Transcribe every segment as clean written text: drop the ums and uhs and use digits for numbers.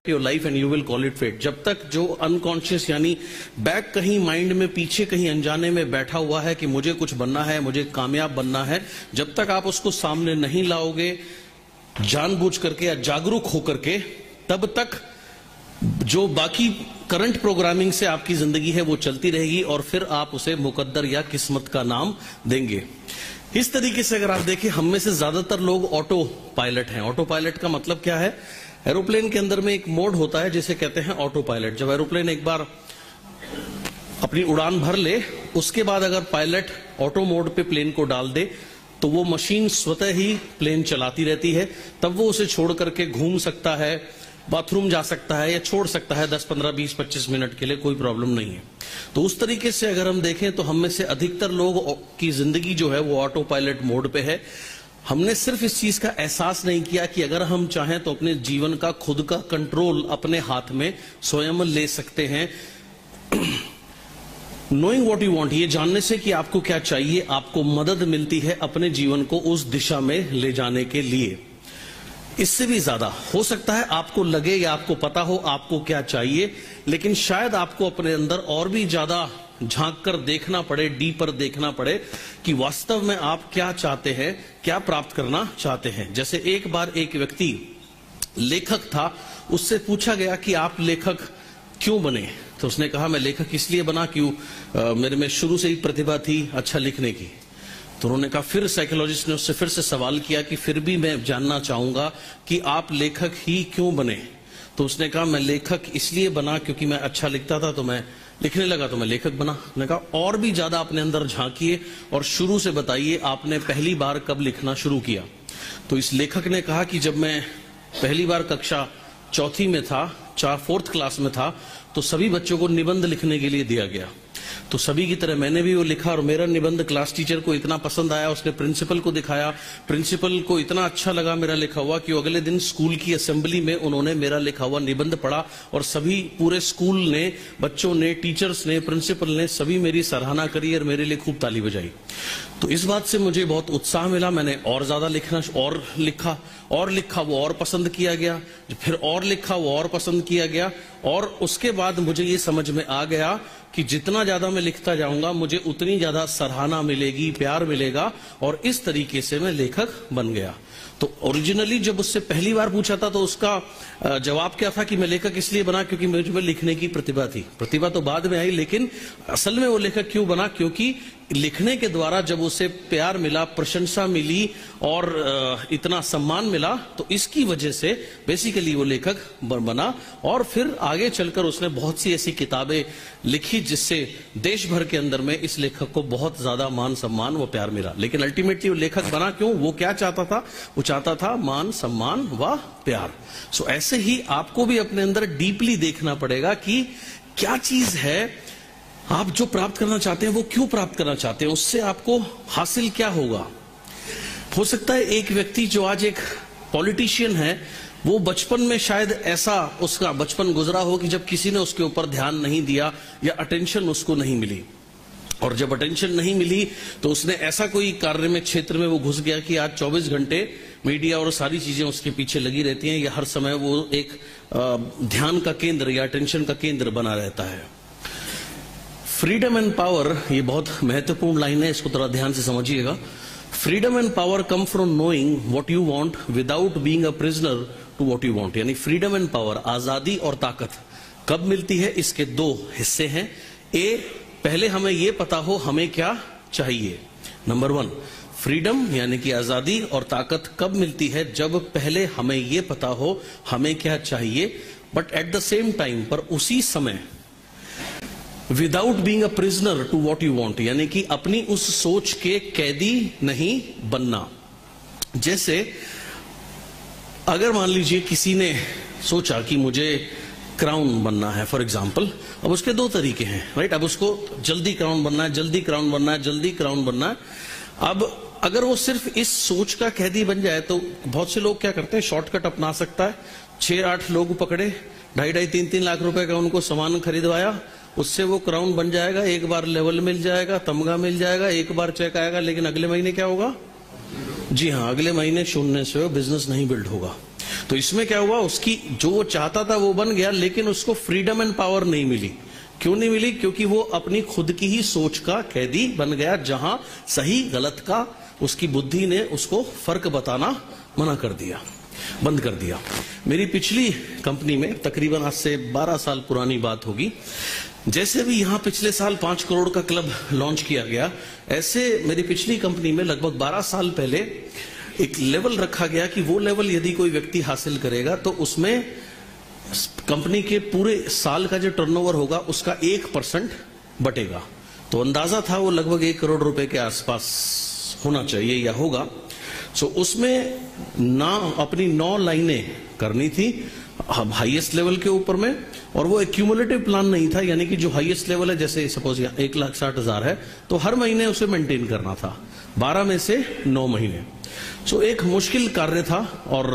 Your life and you will call it fate. जब तक जो अनकॉन्शियस यानी बैक कहीं माइंड में पीछे कहीं अनजाने में बैठा हुआ है कि मुझे कुछ बनना है, मुझे कामयाब बनना है, जब तक आप उसको सामने नहीं लाओगे जानबूझ करके या जागरूक होकर के, तब तक जो बाकी करंट प्रोग्रामिंग से आपकी जिंदगी है वो चलती रहेगी और फिर आप उसे मुकद्दर या किस्मत का नाम देंगे। इस तरीके से अगर आप देखें, हम में से ज्यादातर लोग ऑटो पायलट हैं। ऑटो पायलट का मतलब क्या है? एरोप्लेन के अंदर में एक मोड होता है जिसे कहते हैं ऑटो पायलट। जब एरोप्लेन एक बार अपनी उड़ान भर ले, उसके बाद अगर पायलट ऑटो मोड पे प्लेन को डाल दे तो वो मशीन स्वतः ही प्लेन चलाती रहती है। तब वो उसे छोड़ करके घूम सकता है, बाथरूम जा सकता है या छोड़ सकता है 10, 15, 20, 25 मिनट के लिए, कोई प्रॉब्लम नहीं है। तो उस तरीके से अगर हम देखें तो हम में से अधिकतर लोग की जिंदगी जो है वो ऑटो पायलट मोड पे है। हमने सिर्फ इस चीज का एहसास नहीं किया कि अगर हम चाहें तो अपने जीवन का खुद का कंट्रोल अपने हाथ में स्वयं ले सकते हैं। नोइंग व्हाट यू वांट, ये जानने से कि आपको क्या चाहिए, आपको मदद मिलती है अपने जीवन को उस दिशा में ले जाने के लिए। इससे भी ज्यादा हो सकता है आपको लगे या आपको पता हो आपको क्या चाहिए, लेकिन शायद आपको अपने अंदर और भी ज्यादा झांक कर देखना पड़े, डीपर देखना पड़े कि वास्तव में आप क्या चाहते हैं, क्या प्राप्त करना चाहते हैं। जैसे एक बार एक व्यक्ति लेखक था, उससे पूछा गया कि आप लेखक क्यों बने? तो उसने कहा मैं लेखक इसलिए बना क्यों, मेरे में शुरू से ही प्रतिभा थी अच्छा लिखने की। तो उन्होंने कहा, फिर साइकोलॉजिस्ट ने उससे फिर से सवाल किया कि फिर भी मैं जानना चाहूंगा कि आप लेखक ही क्यों बने? तो उसने कहा मैं लेखक इसलिए बना क्योंकि मैं अच्छा लिखता था, तो मैं लिखने लगा तो मैं लेखक बना। मैंने कहा और भी ज्यादा अपने अंदर झांकिए और शुरू से बताइए आपने पहली बार कब लिखना शुरू किया। तो इस लेखक ने कहा कि जब मैं पहली बार कक्षा चौथी में था, 4th क्लास में था, तो सभी बच्चों को निबंध लिखने के लिए दिया गया। तो सभी की तरह मैंने भी वो लिखा और मेरा निबंध क्लास टीचर को इतना पसंद आया, उसने प्रिंसिपल को दिखाया। प्रिंसिपल को इतना अच्छा लगा मेरा लिखा हुआ कि अगले दिन स्कूल की असेंबली में उन्होंने मेरा लिखा हुआ निबंध पढ़ा और सभी पूरे स्कूल ने, बच्चों ने, टीचर्स ने, प्रिंसिपल ने सभी मेरी सराहना करी और मेरे लिए खूब ताली बजाई। तो इस बात से मुझे बहुत उत्साह मिला। मैंने और ज्यादा लिखना और लिखा वो और पसंद किया गया, फिर और लिखा वो और पसंद किया गया। और उसके बाद मुझे ये समझ में आ गया कि जितना ज्यादा मैं लिखता जाऊंगा मुझे उतनी ज्यादा सराहना मिलेगी, प्यार मिलेगा, और इस तरीके से मैं लेखक बन गया। तो ओरिजिनली जब उससे पहली बार पूछा था तो उसका जवाब क्या था कि मैं लेखक इसलिए बना क्योंकि मुझ में लिखने की प्रतिभा थी। प्रतिभा तो बाद में आई, लेकिन असल में वो लेखक क्यों बना? क्योंकि लिखने के द्वारा जब उसे प्यार मिला, प्रशंसा मिली और इतना सम्मान मिला, तो इसकी वजह से बेसिकली वो लेखक बना। और फिर आगे चलकर उसने बहुत सी ऐसी किताबें लिखी जिससे देश भर के अंदर में इस लेखक को बहुत ज्यादा मान सम्मान व प्यार मिला। लेकिन अल्टीमेटली वो लेखक बना क्यों? वो क्या चाहता था? वो चाहता था मान सम्मान व प्यार। सो ऐसे ही आपको भी अपने अंदर डीपली देखना पड़ेगा कि क्या चीज है आप जो प्राप्त करना चाहते हैं, वो क्यों प्राप्त करना चाहते हैं, उससे आपको हासिल क्या होगा। हो सकता है एक व्यक्ति जो आज एक पॉलिटिशियन है, वो बचपन में शायद ऐसा उसका बचपन गुजरा हो कि जब किसी ने उसके ऊपर ध्यान नहीं दिया या अटेंशन उसको नहीं मिली, और जब अटेंशन नहीं मिली तो उसने ऐसा कोई कार्य में, क्षेत्र में वो घुस गया कि आज 24 घंटे मीडिया और सारी चीजें उसके पीछे लगी रहती हैं, या हर समय वो एक ध्यान का केंद्र या अटेंशन का केंद्र बना रहता है। फ्रीडम एंड पावर, ये बहुत महत्वपूर्ण लाइन है, इसको थोड़ा ध्यान से समझिएगा। Freedom and power come from knowing what you want without being a prisoner to what you want. यानी फ्रीडम एंड पावर, आजादी और ताकत कब मिलती है? इसके दो हिस्से हैं। पहले हमें यह पता हो हमें क्या चाहिए। नंबर 1, फ्रीडम यानी कि आजादी और ताकत कब मिलती है? जब पहले हमें यह पता हो हमें क्या चाहिए, but at the same time, पर उसी समय without being a prisoner to what you want, यानी कि अपनी उस सोच के कैदी नहीं बनना। जैसे अगर मान लीजिए किसी ने सोचा कि मुझे क्राउन बनना है फॉर एग्जाम्पल, अब उसके 2 तरीके हैं, राइट? अब उसको जल्दी क्राउन बनना है, जल्दी क्राउन बनना है, जल्दी क्राउन बनना है। अब अगर वो सिर्फ इस सोच का कैदी बन जाए तो बहुत से लोग क्या करते हैं, शॉर्टकट अपना सकता है। 6-8 लोग पकड़े, 2.5, 3 लाख रुपए का उनको सामान खरीदवाया, उससे वो क्राउन बन जाएगा। एक बार लेवल मिल जाएगा, तमगा मिल जाएगा, एक बार चेक आएगा, लेकिन अगले महीने क्या होगा? जी हाँ, अगले महीने शून्य से बिजनेस नहीं बिल्ड होगा। तो इसमें क्या हुआ, उसकी जो वो चाहता था वो बन गया, लेकिन उसको फ्रीडम एंड पावर नहीं मिली। क्यों नहीं मिली? क्योंकि वो अपनी खुद की ही सोच का कैदी बन गया, जहां सही गलत का उसकी बुद्धि ने उसको फर्क बताना मना कर दिया, बंद कर दिया। मेरी पिछली कंपनी में, तकरीबन आज से 12 साल पुरानी बात होगी, जैसे भी यहां पिछले साल 5 करोड़ का क्लब लॉन्च किया गया, ऐसे मेरी पिछली कंपनी में लगभग 12 साल पहले एक लेवल रखा गया कि वो लेवल यदि कोई व्यक्ति हासिल करेगा तो उसमें कंपनी के पूरे साल का जो टर्नओवर होगा उसका 1% बटेगा। तो अंदाजा था वो लगभग 1 करोड़ रुपए के आसपास होना चाहिए या होगा। सो उसमें अपनी 9 लाइनें करनी थी हाईएस्ट लेवल के ऊपर में, और वो एक्यूमुलेटिव प्लान नहीं था, यानी कि जो हाईएस्ट लेवल है, जैसे सपोज 1,60,000 है तो हर महीने उसे मेंटेन करना था, 12 में से 9 महीने। सो एक मुश्किल कार्य था और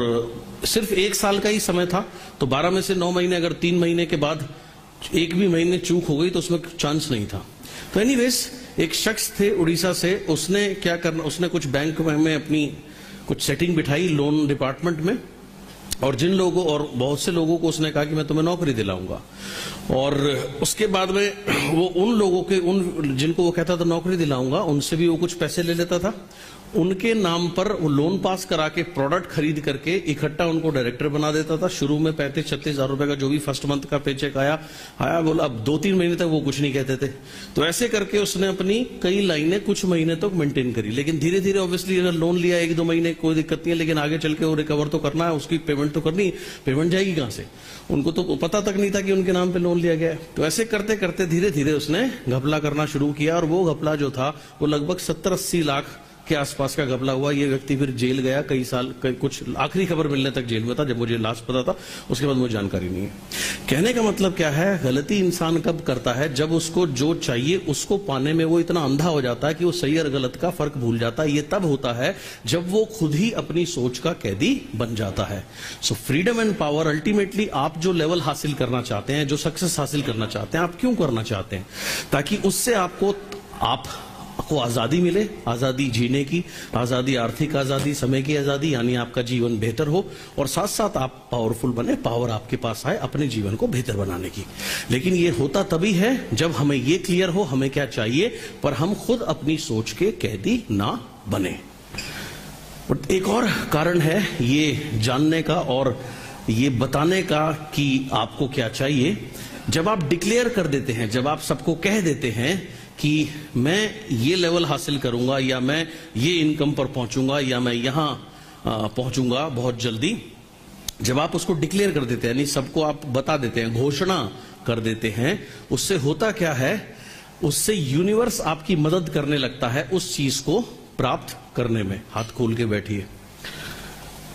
सिर्फ 1 साल का ही समय था, तो 12 में से 9 महीने, अगर 3 महीने के बाद एक भी महीने चूक हो गई तो उसमें चांस नहीं था। तो एनीवेज एक शख्स थे उड़ीसा से, उसने क्या करना, उसने कुछ बैंक में अपनी कुछ सेटिंग बिठाई लोन डिपार्टमेंट में, और जिन लोगों और बहुत से लोगों को उसने कहा कि मैं तुम्हें नौकरी दिलाऊंगा, और उसके बाद में वो उन लोगों के जिनको वो कहता था नौकरी दिलाऊंगा, उनसे भी वो कुछ पैसे ले लेता था, उनके नाम पर वो लोन पास करा के प्रोडक्ट खरीद करके इकट्ठा उनको डायरेक्टर बना देता था। शुरू में 35-36 हजार रुपए का जो भी फर्स्ट मंथ का पेचेक आया बोला, अब 2-3 महीने तक वो कुछ नहीं कहते थे। तो ऐसे करके उसने अपनी कई लाइनें कुछ महीने तक मेंटेन करी, लेकिन धीरे धीरे ऑब्वियसली अगर लोन लिया 1-2 महीने कोई दिक्कत नहीं है, लेकिन आगे चल के वो रिकवर तो करना है, उसकी पेमेंट तो करनी, पेमेंट जाएगी कहां से? उनको तो पता तक नहीं था कि उनके नाम पे लोन लिया गया है। तो ऐसे करते करते धीरे धीरे उसने घपला करना शुरू किया, और वो घपला जो था वो लगभग 70-80 लाख के आसपास का घपला हुआ। ये व्यक्ति फिर जेल गया कई साल, कुछ आखिरी खबर मिलने तक जेल में था, जब मुझे लास्ट पता था, उसके बाद मुझे जानकारी नहीं है। कहने का मतलब क्या है, गलती इंसान कब करता है? जब उसको जो चाहिए उसको पाने में वो इतना अंधा हो जाता है कि वो सही और गलत का फर्क भूल जाता है। ये तब होता है जब वो खुद ही अपनी सोच का कैदी बन जाता है। So freedom and power, ultimately आप जो लेवल हासिल करना चाहते हैं, जो सक्सेस हासिल करना चाहते हैं, आप क्यों करना चाहते हैं? ताकि उससे आपको आजादी मिले, आजादी जीने की, आजादी, आर्थिक आजादी, समय की आजादी, यानी आपका जीवन बेहतर हो, और साथ साथ आप पावरफुल बने, पावर आपके पास आए अपने जीवन को बेहतर बनाने की। लेकिन ये होता तभी है जब हमें ये क्लियर हो हमें क्या चाहिए, पर हम खुद अपनी सोच के कैदी ना बने। बट एक और कारण है ये जानने का और ये बताने का कि आपको क्या चाहिए। जब आप डिक्लेयर कर देते हैं, जब आप सबको कह देते हैं कि मैं ये लेवल हासिल करूंगा, या मैं ये इनकम पर पहुंचूंगा, या मैं यहां पहुंचूंगा बहुत जल्दी, जब आप उसको डिक्लेयर कर देते हैं, यानी सबको आप बता देते हैं, घोषणा कर देते हैं, उससे होता क्या है, उससे यूनिवर्स आपकी मदद करने लगता है उस चीज को प्राप्त करने में। हाथ खोल के बैठिए।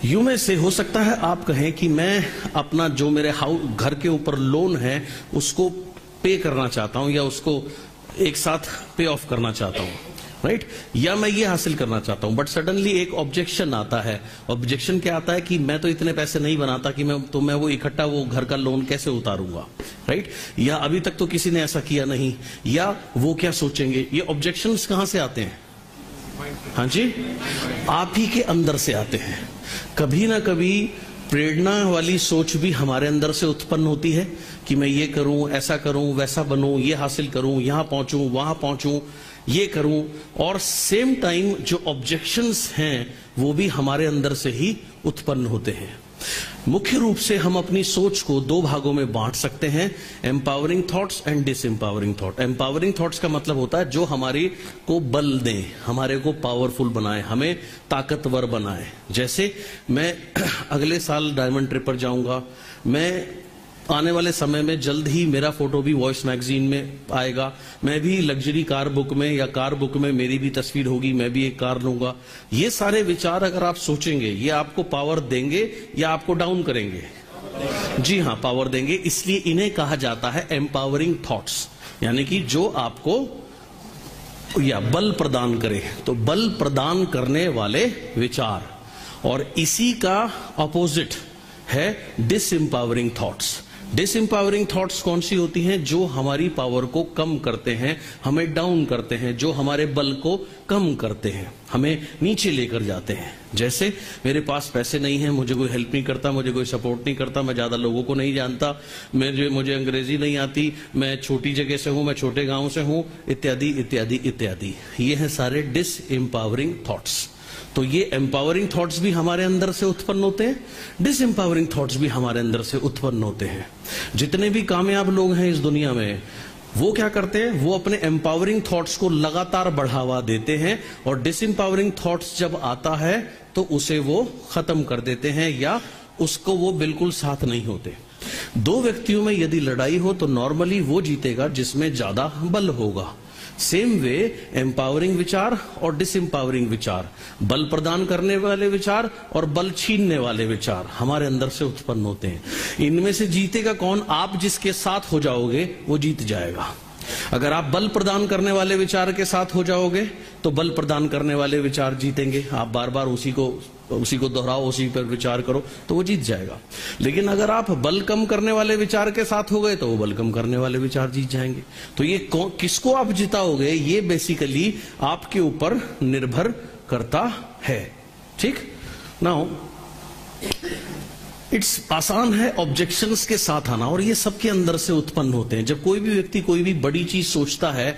यूं में से हो सकता है आप कहें कि मैं अपना जो मेरे घर के ऊपर लोन है उसको पे करना चाहता हूं, या उसको एक साथ पे ऑफ करना चाहता हूं, राइट? या मैं ये हासिल करना चाहता हूं, बट सडनली एक ऑब्जेक्शन आता है। ऑब्जेक्शन क्या आता है कि मैं तो इतने पैसे नहीं बनाता कि मैं वो इकट्ठा वो घर का लोन कैसे उतारूंगा, राइट? या अभी तक तो किसी ने ऐसा किया नहीं, या वो क्या सोचेंगे। ये ऑब्जेक्शंस कहां से आते हैं? हाँ जी, आप ही के अंदर से आते हैं। कभी ना कभी प्रेरणा वाली सोच भी हमारे अंदर से उत्पन्न होती है कि मैं ये करूं, ऐसा करूं, वैसा बनूं, ये हासिल करूं, यहां पहुंचूं, वहां पहुंचूं, ये करूं। और सेम टाइम जो ऑब्जेक्शंस हैं वो भी हमारे अंदर से ही उत्पन्न होते हैं। मुख्य रूप से हम अपनी सोच को 2 भागों में बांट सकते हैं, empowering thoughts and disempowering thought. Empowering thoughts का मतलब होता है जो हमारे को बल दें, हमारे को पावरफुल बनाए, हमें ताकतवर बनाए। जैसे मैं अगले साल डायमंड ट्रिप पर जाऊंगा, मैं आने वाले समय में जल्द ही मेरा फोटो भी वॉइस मैगजीन में आएगा, मैं भी लग्जरी कार बुक में या कार बुक में मेरी भी तस्वीर होगी, मैं भी एक कार लूंगा। ये सारे विचार अगर आप सोचेंगे, ये आपको पावर देंगे या आपको डाउन करेंगे? जी हाँ, पावर देंगे। इसलिए इन्हें कहा जाता है एम्पावरिंग थॉट्स, यानी कि जो आपको या बल प्रदान करे, तो बल प्रदान करने वाले विचार। और इसी का अपोजिट है डिसएम्पावरिंग थॉट्स। डिसएम्पावरिंग थॉट्स कौन सी होती हैं? जो हमारी पावर को कम करते हैं, हमें डाउन करते हैं, जो हमारे बल को कम करते हैं, हमें नीचे लेकर जाते हैं। जैसे मेरे पास पैसे नहीं हैं, मुझे कोई हेल्प नहीं करता, मुझे कोई सपोर्ट नहीं करता, मैं ज्यादा लोगों को नहीं जानता, मुझे अंग्रेजी नहीं आती, मैं छोटी जगह से हूं, मैं छोटे गांव से हूं, इत्यादि इत्यादि इत्यादि। ये हैं सारे डिसएम्पावरिंग थॉट्स। तो ये एम्पावरिंग थॉट्स भी हमारे अंदर से उत्पन्न होते हैं, डिसएम्पावरिंग थॉट्स भी हमारे अंदर से उत्पन्न होते हैं। जितने भी कामयाब लोग हैं इस दुनिया में, वो क्या करते हैं? वो अपने एम्पावरिंग थॉट्स को लगातार बढ़ावा देते हैं, और डिसएम्पावरिंग थॉट्स जब आता है तो उसे वो खत्म कर देते हैं, या उसको वो बिल्कुल साथ नहीं होते। दो व्यक्तियों में यदि लड़ाई हो तो नॉर्मली वो जीतेगा जिसमें ज्यादा बल होगा। सेम वे एम्पावरिंग विचार और डिसएम्पावरिंग विचार, बल प्रदान करने वाले विचार और बल छीनने वाले विचार हमारे अंदर से उत्पन्न होते हैं। इनमें से जीतेगा कौन? आप जिसके साथ हो जाओगे वो जीत जाएगा। अगर आप बल प्रदान करने वाले विचार के साथ हो जाओगे तो बल प्रदान करने वाले विचार जीतेंगे। आप बार बार उसी को दोहराओ, उसी पर विचार करो तो वो जीत जाएगा। लेकिन अगर आप बल कम करने वाले विचार के साथ हो गए तो वो बल कम करने वाले विचार जीत जाएंगे। तो ये किसको आप जिताओगे, ये बेसिकली आपके ऊपर निर्भर करता है। ठीक नाउ इट्स आसान है ऑब्जेक्शंस के साथ आना, और ये सबके अंदर से उत्पन्न होते हैं। जब कोई भी व्यक्ति कोई भी बड़ी चीज सोचता है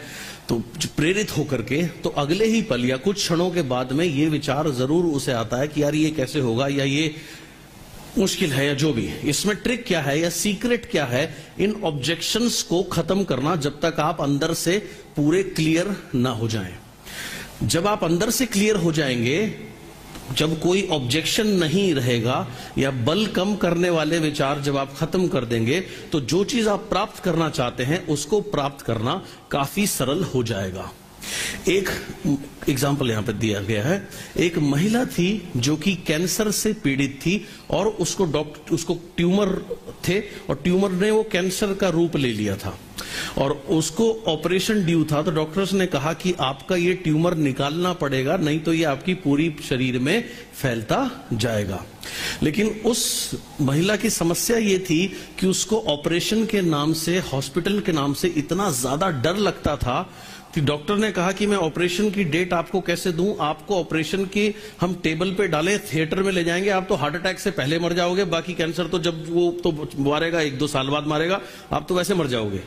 तो प्रेरित होकर के, तो अगले ही पल या कुछ क्षणों के बाद में ये विचार जरूर उसे आता है कि यार ये कैसे होगा, या ये मुश्किल है, या जो भी। इसमें ट्रिक क्या है या सीक्रेट क्या है? इन ऑब्जेक्शंस को खत्म करना, जब तक आप अंदर से पूरे क्लियर ना हो जाएं। जब आप अंदर से क्लियर हो जाएंगे, जब कोई ऑब्जेक्शन नहीं रहेगा या बल कम करने वाले विचार जब आप खत्म कर देंगे, तो जो चीज आप प्राप्त करना चाहते हैं उसको प्राप्त करना काफी सरल हो जाएगा। एक एग्जाम्पल यहां पर दिया गया है। एक महिला थी जो कि कैंसर से पीड़ित थी, और उसको ट्यूमर थे, और ट्यूमर ने वो कैंसर का रूप ले लिया था, और उसको ऑपरेशन ड्यू था। तो डॉक्टर्स ने कहा कि आपका ये ट्यूमर निकालना पड़ेगा, नहीं तो ये आपकी पूरी शरीर में फैलता जाएगा। लेकिन उस महिला की समस्या ये थी कि उसको ऑपरेशन के नाम से, हॉस्पिटल के नाम से इतना ज्यादा डर लगता था कि डॉक्टर ने कहा कि मैं ऑपरेशन की डेट आपको कैसे दूं? आपको ऑपरेशन की हम टेबल पे डालें, थिएटर में ले जाएंगे, आप तो हार्ट अटैक से पहले मर जाओगे, बाकी कैंसर तो जब वो तो मारेगा 1-2 साल बाद मारेगा, आप तो वैसे मर जाओगे।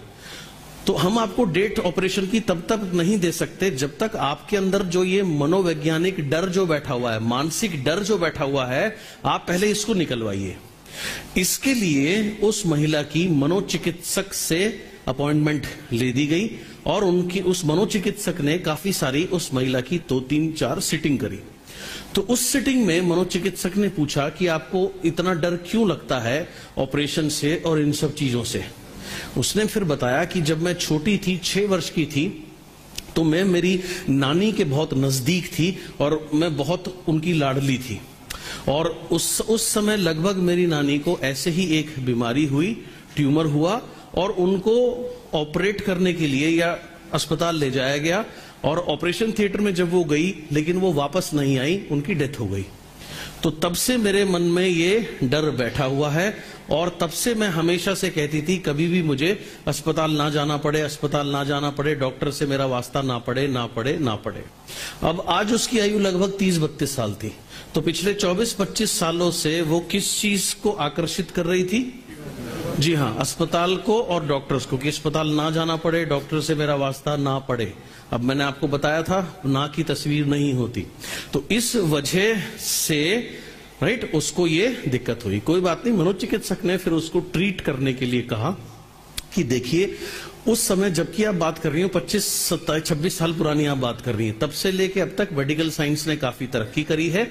तो हम आपको डेट ऑपरेशन की तब तक नहीं दे सकते जब तक आपके अंदर जो ये मनोवैज्ञानिक डर जो बैठा हुआ है, मानसिक डर जो बैठा हुआ है, आप पहले इसको निकलवाइए। इसके लिए उस महिला की मनोचिकित्सक से अपॉइंटमेंट ले दी गई, और उनकी उस मनोचिकित्सक ने काफी सारी उस महिला की 2-3-4 सिटिंग करी। तो उस सिटिंग में मनोचिकित्सक ने पूछा कि आपको इतना डर क्यों लगता है ऑपरेशन से और इन सब चीजों से? उसने फिर बताया कि जब मैं छोटी थी, 6 वर्ष की थी, तो मैं मेरी नानी के बहुत नजदीक थी और मैं बहुत उनकी लाडली थी, और उस समय लगभग मेरी नानी को ऐसे ही एक बीमारी हुई, ट्यूमर हुआ, और उनको ऑपरेट करने के लिए या अस्पताल ले जाया गया, और ऑपरेशन थिएटर में जब वो गई लेकिन वो वापस नहीं आई, उनकी डेथ हो गई। तो तब से मेरे मन में ये डर बैठा हुआ है, और तब से मैं हमेशा से कहती थी कभी भी मुझे अस्पताल ना जाना पड़े, अस्पताल ना जाना पड़े, डॉक्टर से मेरा वास्ता ना पड़े, ना पड़े, ना पड़े। अब आज उसकी आयु लगभग 30-32 साल थी। तो पिछले 24-25 सालों से वो किस चीज को आकर्षित कर रही थी? जी हाँ, अस्पताल को और डॉक्टर्स को, कि अस्पताल ना जाना पड़े, डॉक्टर से मेरा वास्ता ना पड़े। अब मैंने आपको बताया था ना की तस्वीर नहीं होती, तो इस वजह से राइट उसको ये दिक्कत हुई। कोई बात नहीं, मनोचिकित्सक ने फिर उसको ट्रीट करने के लिए कहा कि देखिए उस समय, जबकि आप बात कर रही हो 25-26 साल पुरानी आप बात कर रही हैं, तब से लेके अब तक मेडिकल साइंस ने काफी तरक्की करी है,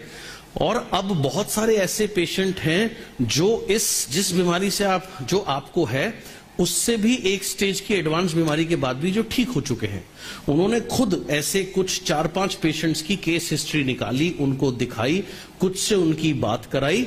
और अब बहुत सारे ऐसे पेशेंट हैं जो जिस बीमारी से जो आपको है उससे भी एक स्टेज की एडवांस बीमारी के बाद भी जो ठीक हो चुके हैं। उन्होंने खुद ऐसे कुछ 4-5 पेशेंट्स की केस हिस्ट्री निकाली, उनको दिखाई, कुछ से उनकी बात कराई,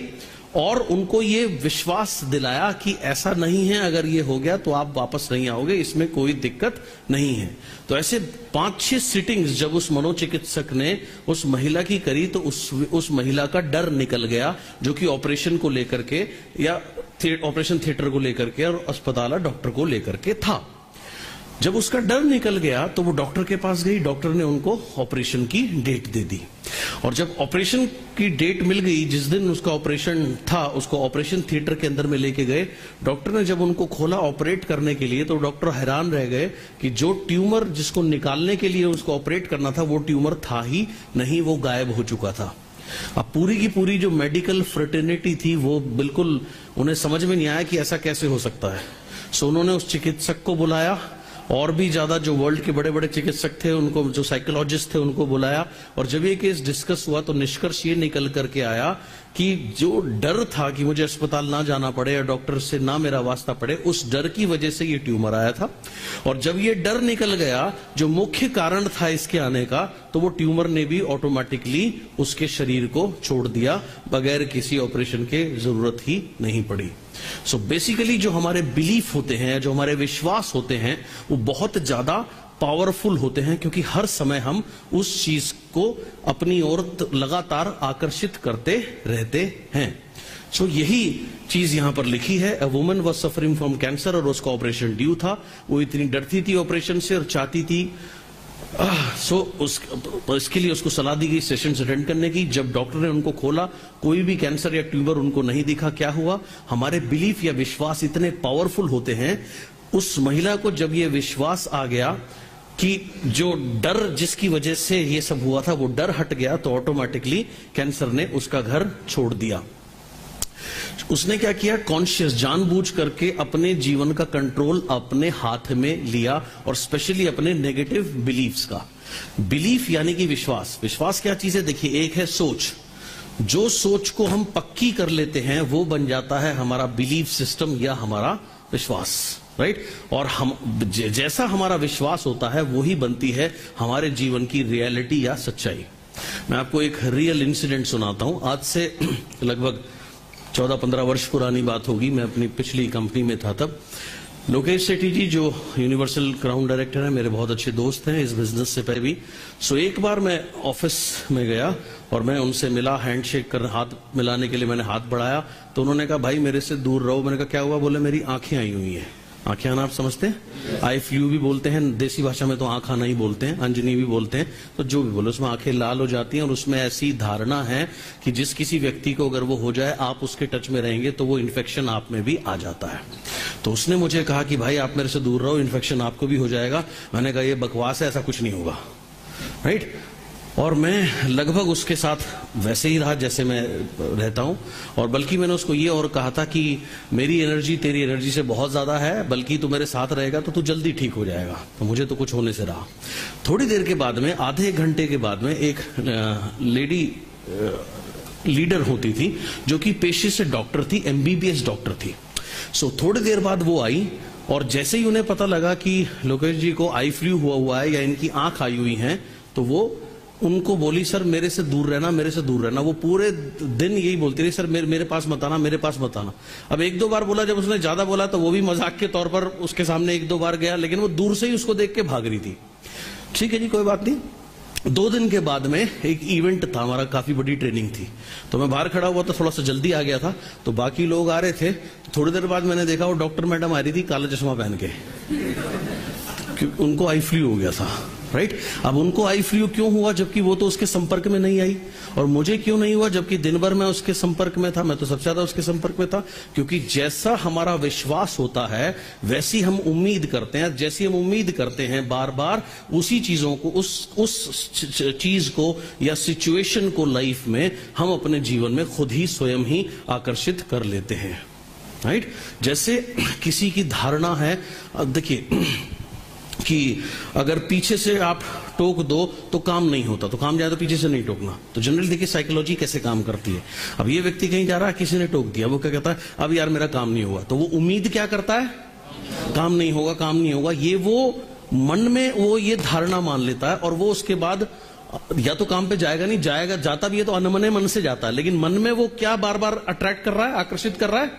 और उनको ये विश्वास दिलाया कि ऐसा नहीं है, अगर ये हो गया तो आप वापस नहीं आओगे, इसमें कोई दिक्कत नहीं है। तो ऐसे 5-6 सिटिंग्स जब उस मनोचिकित्सक ने उस महिला की करी तो उस महिला का डर निकल गया, जो कि ऑपरेशन को लेकर के या ऑपरेशन थिएटर को लेकर के और अस्पताल डॉक्टर को लेकर के था। जब उसका डर निकल गया तो वो डॉक्टर के पास गई, डॉक्टर ने उनको ऑपरेशन की डेट दे दी। और जब ऑपरेशन की डेट मिल गई, जिस दिन उसका ऑपरेशन था, उसको ऑपरेशन थिएटर के अंदर में लेके गए। डॉक्टर ने जब उनको खोला ऑपरेट करने के लिए, तो डॉक्टर हैरान रह गए कि जो ट्यूमर जिसको निकालने के लिए उसको ऑपरेट करना था, वो ट्यूमर था ही नहीं, वो गायब हो चुका था। अब पूरी की पूरी जो मेडिकल फ्रेटर्निटी थी, वो बिल्कुल उन्हें समझ में नहीं आया कि ऐसा कैसे हो सकता है। सो उन्होंने उस चिकित्सक को बुलाया, और भी ज्यादा जो वर्ल्ड के बड़े बड़े चिकित्सक थे उनको, जो साइकोलॉजिस्ट थे उनको बुलाया, और जब ये केस डिस्कस हुआ तो निष्कर्ष ये निकल करके आया कि जो डर था कि मुझे अस्पताल ना जाना पड़े या डॉक्टर से ना मेरा वास्ता पड़े, उस डर की वजह से ये ट्यूमर आया था। और जब ये डर निकल गया, जो मुख्य कारण था इसके आने का, तो वो ट्यूमर ने भी ऑटोमेटिकली उसके शरीर को छोड़ दिया, बगैर किसी ऑपरेशन के जरूरत ही नहीं पड़ी। सो बेसिकली जो हमारे बिलीफ होते हैं, जो हमारे विश्वास होते हैं, वो बहुत ज्यादा पावरफुल होते हैं, क्योंकि हर समय हम उस चीज को अपनी ओर लगातार आकर्षित करते रहते हैं। सो यही चीज यहां पर लिखी है। A woman was suffering from cancer, और उसका ऑपरेशन ड्यू था। वो इतनी डरती थी ऑपरेशन से और चाहती थी इसके लिए उसको सलाह दी गई सेशंस अटेंड करने की। जब डॉक्टर ने उनको खोला, कोई भी कैंसर या ट्यूमर उनको नहीं दिखा। क्या हुआ? हमारे बिलीफ या विश्वास इतने पावरफुल होते हैं। उस महिला को जब ये विश्वास आ गया कि जो डर जिसकी वजह से ये सब हुआ था, वो डर हट गया, तो ऑटोमेटिकली कैंसर ने उसका घर छोड़ दिया। उसने क्या किया? कॉन्शियस, जानबूझ करके अपने जीवन का कंट्रोल अपने हाथ में लिया, और स्पेशली अपने नेगेटिव बिलीफ्स का। बिलीफ यानी कि विश्वास। विश्वास क्या चीज है? देखिए, एक है सोच। जो सोच को हम पक्की कर लेते हैं, वो बन जाता है हमारा बिलीफ सिस्टम या हमारा विश्वास, राइट? और हम जैसा हमारा विश्वास होता है, वो ही बनती है हमारे जीवन की रियलिटी या सच्चाई। मैं आपको एक रियल इंसिडेंट सुनाता हूं। आज से लगभग 14-15 वर्ष पुरानी बात होगी। मैं अपनी पिछली कंपनी में था तब। लोकेश सेठी जी, जो यूनिवर्सल क्राउन डायरेक्टर है, मेरे बहुत अच्छे दोस्त हैं इस बिजनेस से पहले भी। सो एक बार मैं ऑफिस में गया और मैं उनसे मिला, हैंडशेक कर, हाथ मिलाने के लिए मैंने हाथ बढ़ाया, तो उन्होंने कहा, भाई मेरे से दूर रहो। मैंने कहा, क्या हुआ? बोले, मेरी आंखें आई हुई हैं। आंखें आना आप समझते हैं? आई फ्लू भी बोलते हैं, देसी भाषा में तो आंख आना ही बोलते हैं, अंजनी भी बोलते हैं, तो जो भी बोले, उसमें आंखें लाल हो जाती हैं। और उसमें ऐसी धारणा है कि जिस किसी व्यक्ति को अगर वो हो जाए, आप उसके टच में रहेंगे तो वो इन्फेक्शन आप में भी आ जाता है। तो उसने मुझे कहा कि भाई आप मेरे से दूर रहो, इन्फेक्शन आपको भी हो जाएगा। मैंने कहा, ये बकवास है, ऐसा कुछ नहीं होगा, राइट? और मैं लगभग उसके साथ वैसे ही रहा जैसे मैं रहता हूं। और बल्कि मैंने उसको ये और कहा था कि मेरी एनर्जी तेरी एनर्जी से बहुत ज्यादा है, बल्कि तू मेरे साथ रहेगा तो तू जल्दी ठीक हो जाएगा। तो मुझे तो कुछ होने से रहा। थोड़ी देर के बाद में, आधे एक घंटे के बाद में, एक लेडी लीडर होती थी, जो कि पेशे से डॉक्टर थी, MBBS डॉक्टर थी। सो थोड़ी देर बाद वो आई, और जैसे ही उन्हें पता लगा कि लोकेश जी को आई फ्लू हुआ है या इनकी आंख आई हुई है, तो वो उनको बोली, सर मेरे से दूर रहना, मेरे से दूर रहना। वो पूरे दिन यही बोलती रही, सर मेरे पास मत आना, मेरे पास मत आना। अब 1-2 बार बोला, जब उसने ज्यादा बोला तो वो भी मजाक के तौर पर उसके सामने 1-2 बार गया, लेकिन वो दूर से ही उसको देख के भाग रही थी। ठीक है जी, कोई बात नहीं। 2 दिन के बाद में एक इवेंट था हमारा, काफी बड़ी ट्रेनिंग थी, तो मैं बाहर खड़ा हुआ था, थोड़ा सा जल्दी आ गया था, तो बाकी लोग आ रहे थे। थोड़ी देर बाद मैंने देखा वो डॉक्टर मैडम आ रही थी काला चश्मा पहन के, क्योंकि उनको आई फ्लू हो गया था, राइट? अब उनको आई फ्लू क्यों हुआ, जबकि वो तो उसके संपर्क में नहीं आई? और मुझे क्यों नहीं हुआ, जबकि दिन भर मैं उसके संपर्क में था? मैं तो सबसे ज्यादा उसके संपर्क में था, क्योंकि जैसा हमारा विश्वास होता है, वैसी हम उम्मीद करते हैं। जैसी हम उम्मीद करते हैं बार बार उसी चीजों को, उस चीज को या सिचुएशन को लाइफ में हम अपने जीवन में खुद ही स्वयं ही आकर्षित कर लेते हैं, राइट? जैसे किसी की धारणा है, देखिए, कि अगर पीछे से आप टोक दो तो काम नहीं होता, तो काम जाए तो पीछे से नहीं टोकना। तो जनरली देखिए साइकोलॉजी कैसे काम करती है। अब ये व्यक्ति कहीं जा रहा है, किसी ने टोक दिया, वो क्या कहता है, अब यार मेरा काम नहीं हुआ, तो वो उम्मीद क्या करता है, काम नहीं होगा, काम नहीं होगा। ये वो मन में वो ये धारणा मान लेता है, और वो उसके बाद या तो काम पे जाएगा नहीं, जाएगा जाता भी है तो अनमने मन से जाता है, लेकिन मन में वो क्या बार बार अट्रैक्ट कर रहा है, आकर्षित कर रहा है,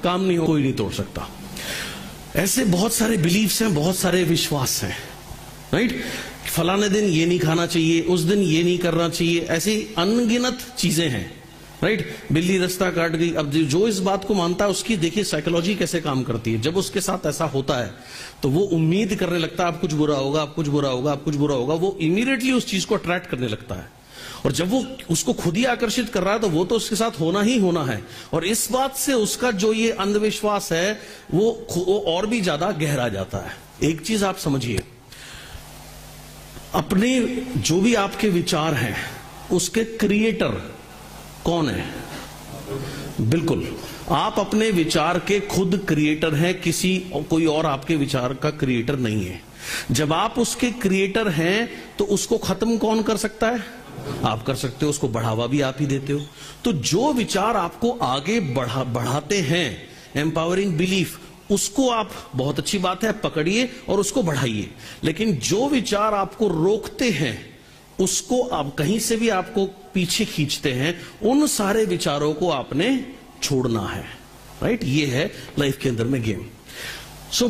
काम नहीं हो, कोई नहीं तोड़ सकता। ऐसे बहुत सारे बिलीफ्स हैं, बहुत सारे विश्वास हैं, राइट। फलाने दिन ये नहीं खाना चाहिए, उस दिन ये नहीं करना चाहिए, ऐसी अनगिनत चीजें हैं, राइट। बिल्ली रास्ता काट गई, अब जो इस बात को मानता है उसकी देखिए साइकोलॉजी कैसे काम करती है। जब उसके साथ ऐसा होता है तो वो उम्मीद करने लगता है अब कुछ बुरा होगा, अब कुछ बुरा होगा, अब कुछ बुरा होगा, वो इमीडिएटली उस चीज को अट्रैक्ट करने लगता है। और जब वो उसको खुद ही आकर्षित कर रहा है तो वो तो उसके साथ होना ही होना है। और इस बात से उसका जो ये अंधविश्वास है वो और भी ज्यादा गहरा जाता है। एक चीज आप समझिए, अपने जो भी आपके विचार हैं उसके क्रिएटर कौन है? बिल्कुल, आप अपने विचार के खुद क्रिएटर हैं, कोई और आपके विचार का क्रिएटर नहीं है। जब आप उसके क्रिएटर हैं तो उसको खत्म कौन कर सकता है? आप कर सकते हो, उसको बढ़ावा भी आप ही देते हो। तो जो विचार आपको आगे बढ़ाते हैं, एम्पावरिंग बिलीफ, उसको आप, बहुत अच्छी बात है, पकड़िए और उसको बढ़ाइए। लेकिन जो विचार आपको रोकते हैं, उसको आप कहीं से भी आपको पीछे खींचते हैं, उन सारे विचारों को आपने छोड़ना है, राइट। ये है लाइफ के अंदर में गेम। सो